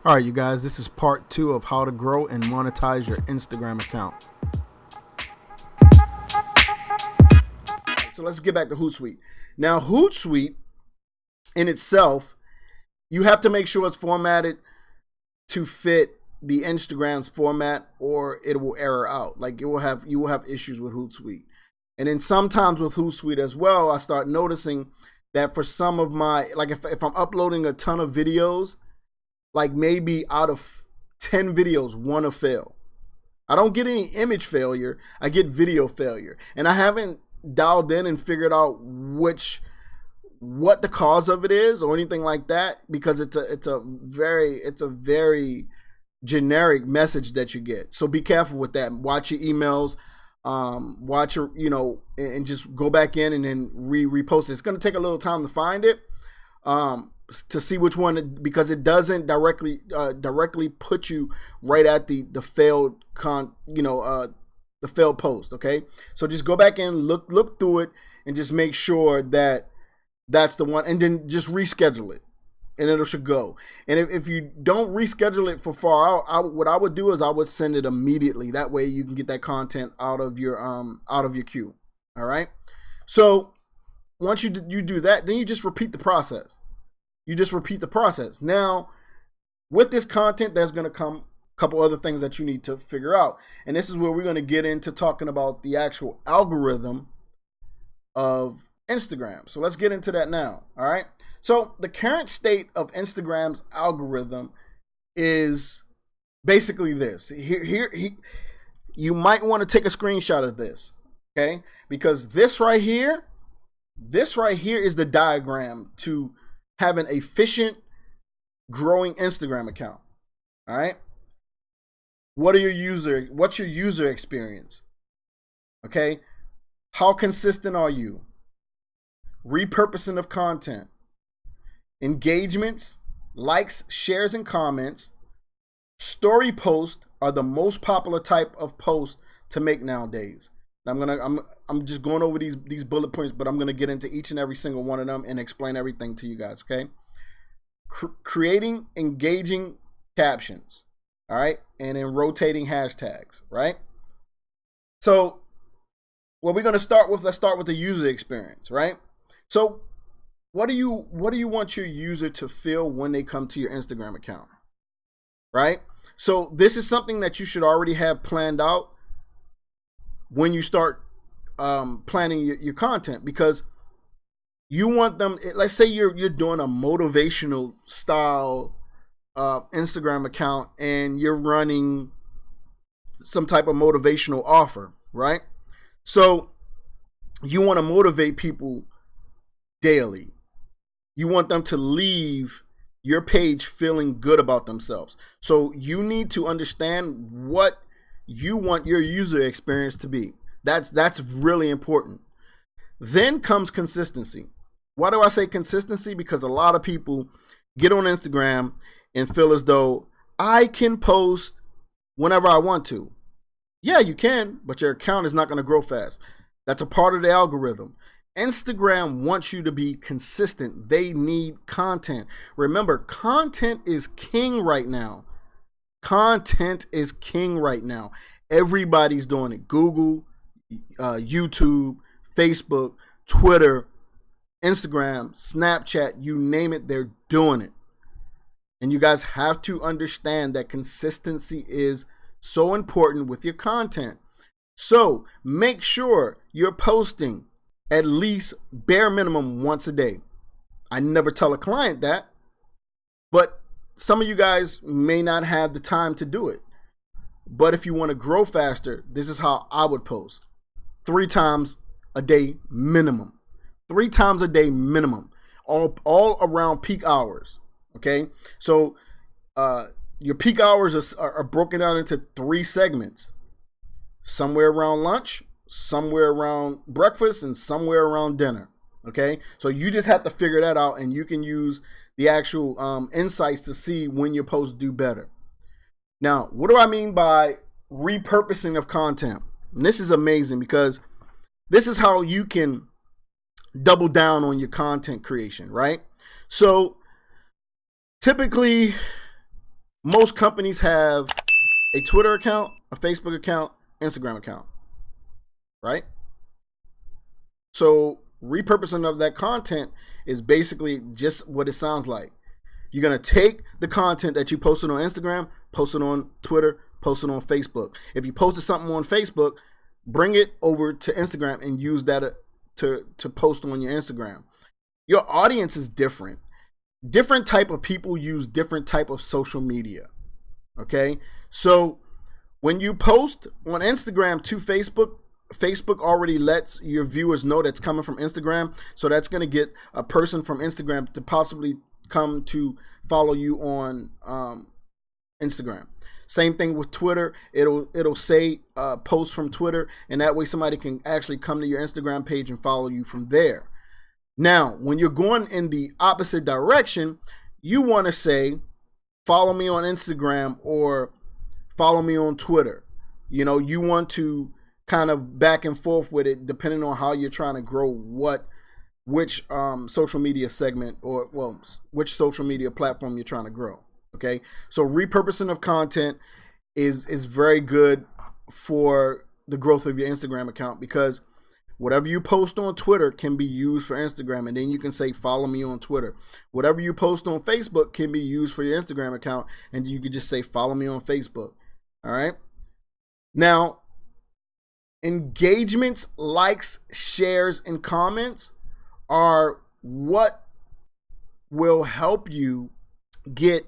All right, you guys, this is part 2 of how to grow and monetize your Instagram account. So let's get back to Hootsuite. Now, Hootsuite in itself, you have to make sure it's formatted to fit the Instagram's format, or it will error out. Like you will have issues with Hootsuite. And then sometimes with Hootsuite as well, I start noticing that for some of my, like if I'm uploading a ton of videos, like maybe out of 10 videos, one will fail. I don't get any image failure, I get video failure. And I haven't dialed in and figured out what the cause of it is or anything like that, because it's a very generic message that you get. So be careful with that. Watch your emails, watch your, and just go back in and then repost it. It's going to take a little time to find it. To see which one, because it doesn't directly put you right at the failed the failed post. Okay, so just go back in, look through it, and just make sure that that's the one, and then just reschedule it, and it should go. And if you don't reschedule it for far out, what I would do is I would send it immediately. That way you can get that content out of your queue. All right. So once you do that, then you just repeat the process. Now, with this content, there's going to come a couple other things that you need to figure out. And this is where we're going to get into talking about the actual algorithm of Instagram. So let's get into that now. All right. So the current state of Instagram's algorithm is basically this. Here, you might want to take a screenshot of this. Okay. Because this right here is the diagram to have an efficient, growing Instagram account. All right. What's your user experience? Okay. How consistent are you? Repurposing of content, engagements, likes, shares, and comments. Story posts are the most popular type of post to make nowadays. I'm just going over these bullet points, but I'm gonna get into each and every single one of them and explain everything to you guys. Okay. Creating engaging captions. All right, and then rotating hashtags. Right. So what we're gonna start with, let's start with the user experience. Right. So what do you want your user to feel when they come to your Instagram account? Right. So this is something that you should already have planned out when you start planning your content, because you want them, let's say you're doing a motivational style Instagram account and you're running some type of motivational offer, right? So you want to motivate people daily. You want them to leave your page feeling good about themselves. So you need to understand what you want your user experience to be. That's really important. Then comes consistency. Why do I say consistency? Because a lot of people get on Instagram and feel as though I can post whenever I want to. Yeah, you can, but your account is not going to grow fast. That's a part of the algorithm. Instagram wants you to be consistent. They need content. Remember, content is king right now. Content is king right now. Everybody's doing it. Google, YouTube, Facebook, Twitter, Instagram, Snapchat, you name it, they're doing it. And you guys have to understand that consistency is so important with your content. So make sure you're posting at least bare minimum once a day. I never tell a client that, but some of you guys may not have the time to do it. But if you want to grow faster, this is how I would post. 3 times a day minimum. 3 times a day minimum. All around peak hours. Okay? So your peak hours are broken down into 3 segments. Somewhere around lunch, somewhere around breakfast, and somewhere around dinner. Okay? So you just have to figure that out, and you can use the actual insights to see when your posts do better. Now, what do I mean by repurposing of content? And this is amazing, because this is how you can double down on your content creation, right? So typically most companies have a Twitter account, a Facebook account, Instagram account, right? So repurposing of that content is basically just what it sounds like. You're going to take the content that you posted on Instagram, post it on Twitter, post it on Facebook. If you posted something on Facebook, bring it over to Instagram and use that to post on your Instagram. Your audience is different. Different type of people use different type of social media. Okay? So when you post on Instagram to Facebook, Facebook already lets your viewers know that's coming from Instagram. So that's going to get a person from Instagram to possibly come to follow you on Instagram. Same thing with Twitter. It'll say post from Twitter, and that way somebody can actually come to your Instagram page and follow you from there. Now, when you're going in the opposite direction, you want to say, follow me on Instagram or follow me on Twitter. You know, you want to kind of back and forth with it depending on how you're trying to grow which social media segment or, well, which social media platform you're trying to grow. Okay, so repurposing of content is very good for the growth of your Instagram account, because whatever you post on Twitter can be used for Instagram, and then you can say follow me on Twitter. Whatever you post on Facebook can be used for your Instagram account, and you can just say follow me on Facebook. All right. Now, engagements, likes, shares, and comments are what will help you get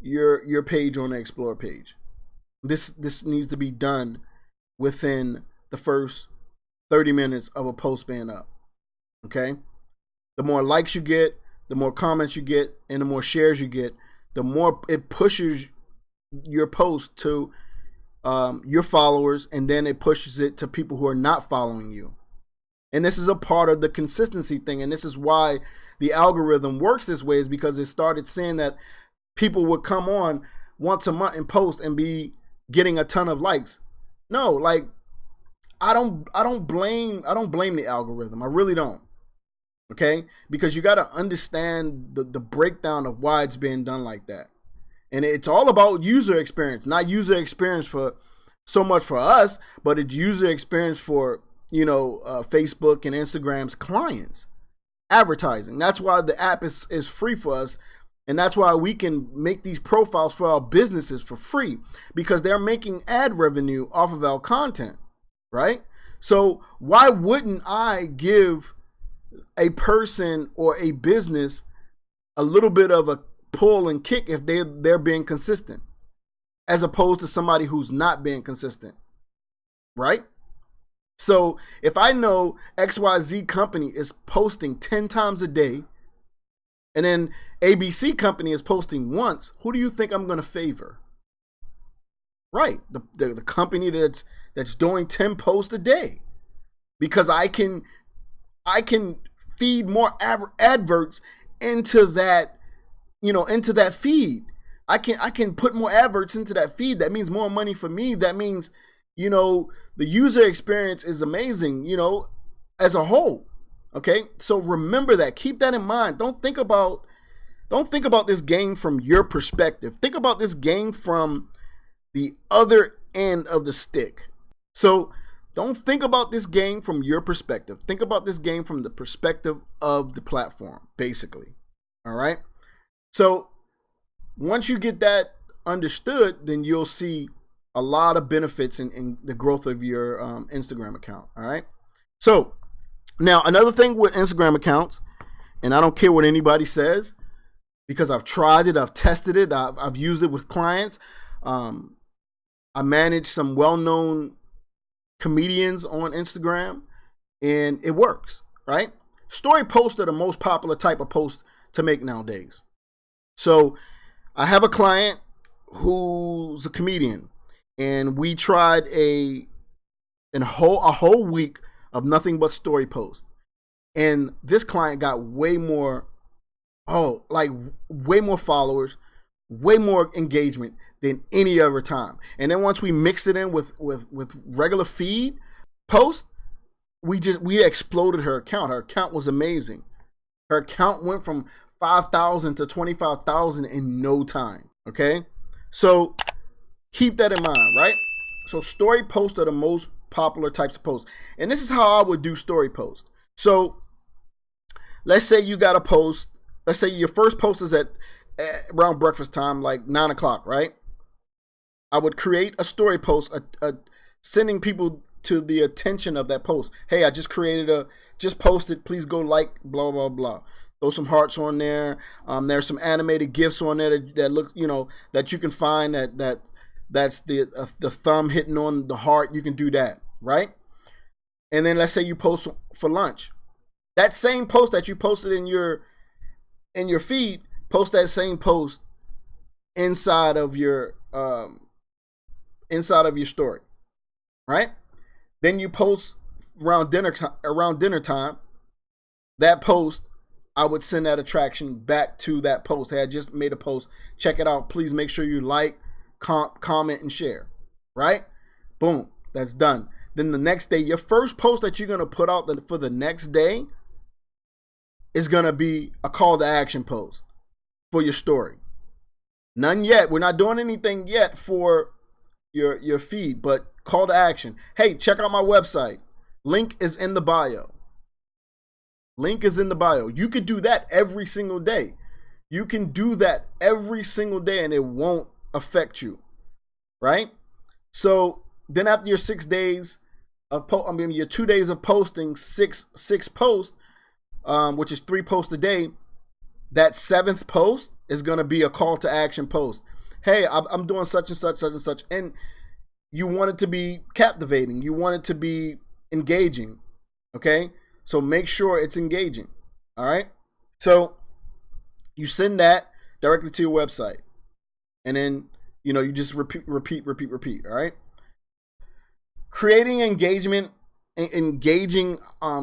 your page on the Explore page. This needs to be done within the first 30 minutes of a post being up. Okay? The more likes you get, the more comments you get, and the more shares you get, the more it pushes your post to your followers, and then it pushes it to people who are not following you. And this is a part of the consistency thing, and this is why the algorithm works this way, is because it started seeing that people would come on once a month and post and be getting a ton of likes. No, like I don't blame the algorithm. I really don't. Okay? Because you got to understand the breakdown of why it's being done like that. And it's all about user experience, not user experience for so much for us, but it's user experience for, Facebook and Instagram's clients. Advertising. That's why the app is free for us. And that's why we can make these profiles for our businesses for free, because they're making ad revenue off of our content, right? So why wouldn't I give a person or a business a little bit of a pull and kick if they're being consistent, as opposed to somebody who's not being consistent, right? So if I know XYZ company is posting 10 times a day, and then ABC company is posting once, who do you think I'm going to favor? Right, the company that's doing 10 posts a day, because I can feed more adverts into that, into that feed. I can put more adverts into that feed. That means more money for me. That means, the user experience is amazing, as a whole. Okay, so remember that. Keep that in mind. Don't think about this game from your perspective. Think about this game from the other end of the stick. So don't think about this game from your perspective. Think about this game from the perspective of the platform, basically. All right. So once you get that understood, then you'll see a lot of benefits in the growth of your Instagram account. All right. So now, another thing with Instagram accounts, and I don't care what anybody says, because I've tried it, I've tested it, I've used it with clients. I manage some well-known comedians on Instagram, and it works, right? Story posts are the most popular type of post to make nowadays. So I have a client who's a comedian, and we tried a whole week of nothing but story posts. And this client got way more followers, way more engagement than any other time. And then once we mixed it in with regular feed posts, we exploded her account. Her account was amazing. Her account went from 5,000 to 25,000 in no time. Okay. So keep that in mind, right? So story posts are the most popular types of posts. And this is how I would do story posts. So let's say you got a post. Let's say your first post is at around breakfast time, like 9 o'clock, right? I would create a story post, sending people to the attention of that post. Hey, I just posted. Please go like, blah, blah, blah. Throw some hearts on there. There's some animated GIFs on there that look, that you can find that's the thumb hitting on the heart. You can do that, right? And then let's say you post for lunch. That same post that you posted in your feed, post that same post inside of your story, right? Then you post around dinner time. That post, I would send that attraction back to that post. Hey, I just made a post. Check it out. Please make sure you like, comment, and share. Right? Boom. That's done. Then the next day, your first post that you're going to put out for the next day is going to be a call to action post for your story. None yet. We're not doing anything yet for your feed, but call to action. Hey, check out my website. Link is in the bio. Link is in the bio. You could do that every single day. You can do that every single day and it won't affect you, right? So then after your 6 days of your 2 days of posting six posts, which is 3 posts a day, that 7th post is going to be a call to action post. Hey, I'm doing such and such, such and such. And you want it to be captivating. You want it to be engaging. Okay? So make sure it's engaging. All right? So you send that directly to your website. And then, you just repeat. All right? Creating engaging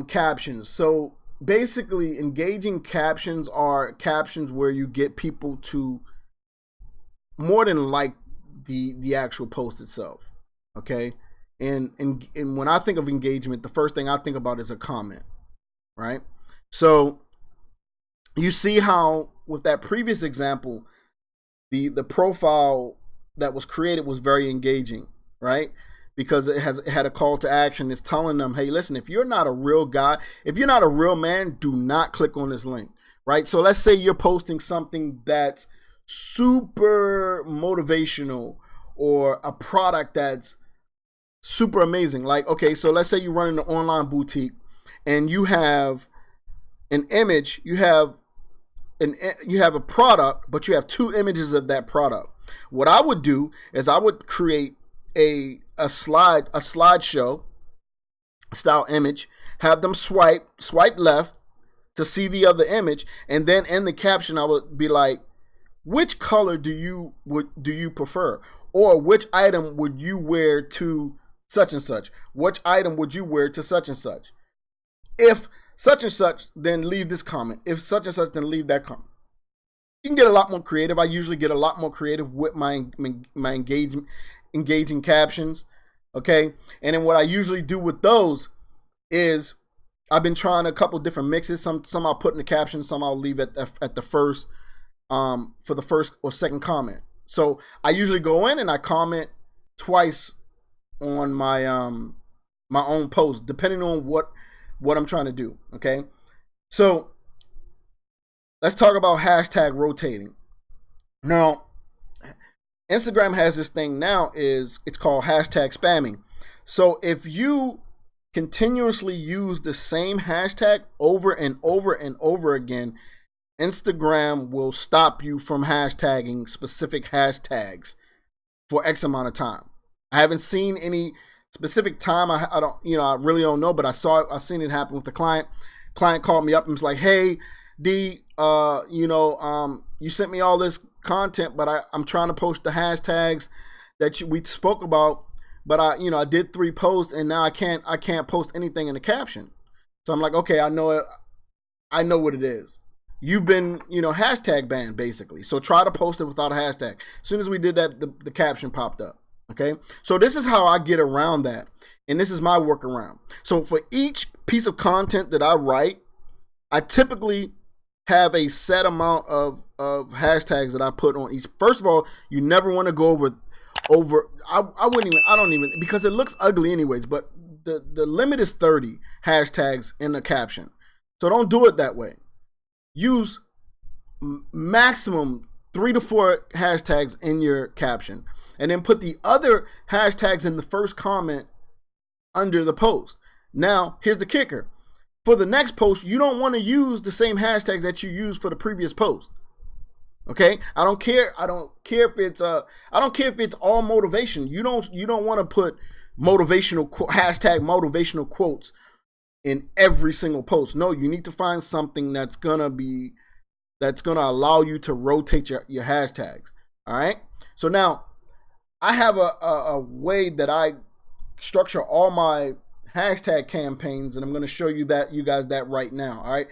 captions. So basically, engaging captions are captions where you get people to more than like the actual post itself. Okay? And when I think of engagement, the first thing I think about is a comment, right? So you see how with that previous example, the profile that was created was very engaging, right? Because it had a call to action. It's telling them, hey, listen, if you're not a real guy, if you're not a real man, do not click on this link, right? So let's say you're posting something that's super motivational or a product that's super amazing. Like, okay, so let's say you run an online boutique and you have an image, you have a product, but you have 2 images of that product. What I would do is I would create a slideshow style image, have them swipe left to see the other image, and then in the caption I would be like, which color do you prefer? Or which item would you wear to such and such? Which item would you wear to such and such? If such and such, then leave this comment. If such and such, then leave that comment. You can get a lot more creative. I usually get a lot more creative with my engaging captions. Okay. And then what I usually do with those is I've been trying a couple different mixes. Some I'll put in the caption, some I'll leave at the first, for the first or second comment. So I usually go in and I comment twice on my my own post, depending on what I'm trying to do. Okay. So let's talk about hashtag rotating. Now, Instagram has this thing now, it's called hashtag spamming. So if you continuously use the same hashtag over and over and over again, Instagram will stop you from hashtagging specific hashtags for X amount of time. I haven't seen any specific time. I don't, I really don't know, but I seen it happen with the client. Client called me up and was like, "Hey, D, you sent me all this content, but I'm trying to post the hashtags that we spoke about, but I did 3 posts and now I can't post anything in the caption." So I'm like, okay, I know what it is. You've been, hashtag banned basically. So try to post it without a hashtag. As soon as we did that, the caption popped up. Okay. So this is how I get around that. And this is my workaround. So for each piece of content that I write, I typically have a set amount of hashtags that I put on each. First of all, you never want to go over. I wouldn't even. I don't even, because it looks ugly anyways. But the limit is 30 hashtags in the caption. So don't do it that way. Use maximum 3 to 4 hashtags in your caption, and then put the other hashtags in the first comment under the post. Now, here's the kicker. For the next post, you don't want to use the same hashtag that you used for the previous post. Okay? I don't care if it's all motivation. You don't want to put hashtag motivational quotes in every single post. No, you need to find something that's gonna allow you to rotate your hashtags. All right. So now I have a way that I structure all my hashtag campaigns, and I'm going to show you guys that right now. All right.